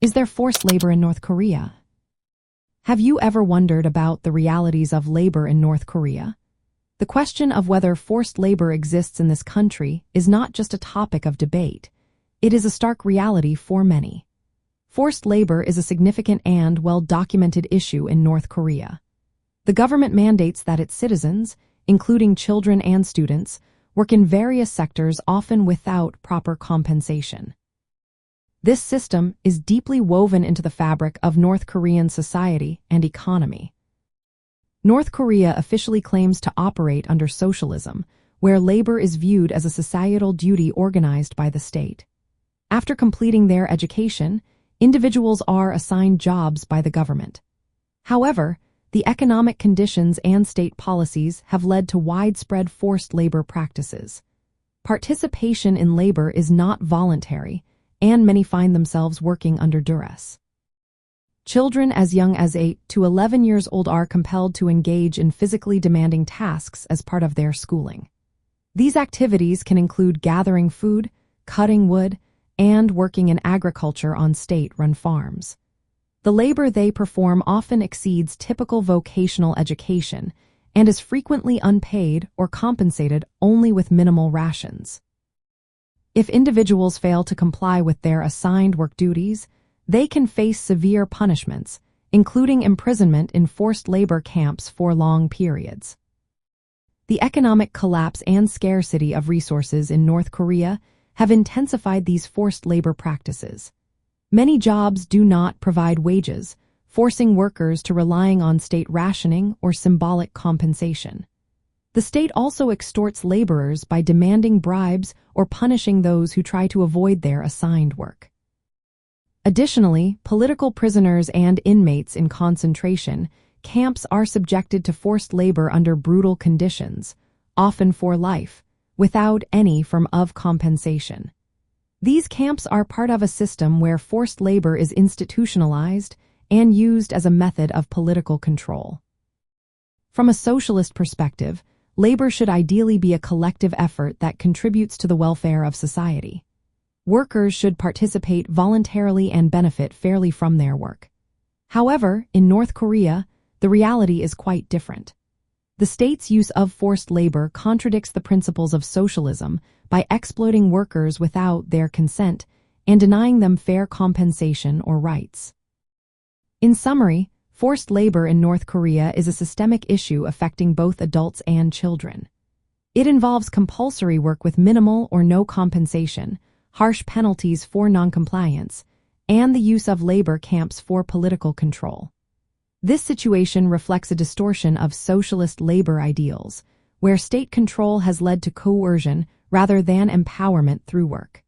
Is there forced labor in North Korea? Have you ever wondered about the realities of labor in North Korea? The question of whether forced labor exists in this country is not just a topic of debate. It is a stark reality for many. Forced labor is a significant and well-documented issue in North Korea. The government mandates that its citizens, including children and students, work in various sectors often without proper compensation. This system is deeply woven into the fabric of North Korean society and economy. North Korea officially claims to operate under socialism, where labor is viewed as a societal duty organized by the state. After completing their education, individuals are assigned jobs by the government. However, the economic conditions and state policies have led to widespread forced labor practices. Participation in labor is not voluntary, and many find themselves working under duress. Children as young as 8 to 11 years old are compelled to engage in physically demanding tasks as part of their schooling. These activities can include gathering food, cutting wood, and working in agriculture on state-run farms. The labor they perform often exceeds typical vocational education and is frequently unpaid or compensated only with minimal rations. If individuals fail to comply with their assigned work duties, they can face severe punishments, including imprisonment in forced labor camps for long periods. The economic collapse and scarcity of resources in North Korea have intensified these forced labor practices. Many jobs do not provide wages, forcing workers to relying on state rationing or symbolic compensation. The state also extorts laborers by demanding bribes or punishing those who try to avoid their assigned work. Additionally, political prisoners and inmates in concentration camps are subjected to forced labor under brutal conditions, often for life, without any form of compensation. These camps are part of a system where forced labor is institutionalized and used as a method of political control. From a socialist perspective, labor should ideally be a collective effort that contributes to the welfare of society. Workers should participate voluntarily and benefit fairly from their work. However, in North Korea, the reality is quite different. The state's use of forced labor contradicts the principles of socialism by exploiting workers without their consent and denying them fair compensation or rights. In summary, forced labor in North Korea is a systemic issue affecting both adults and children. It involves compulsory work with minimal or no compensation, harsh penalties for noncompliance, and the use of labor camps for political control. This situation reflects a distortion of socialist labor ideals, where state control has led to coercion rather than empowerment through work.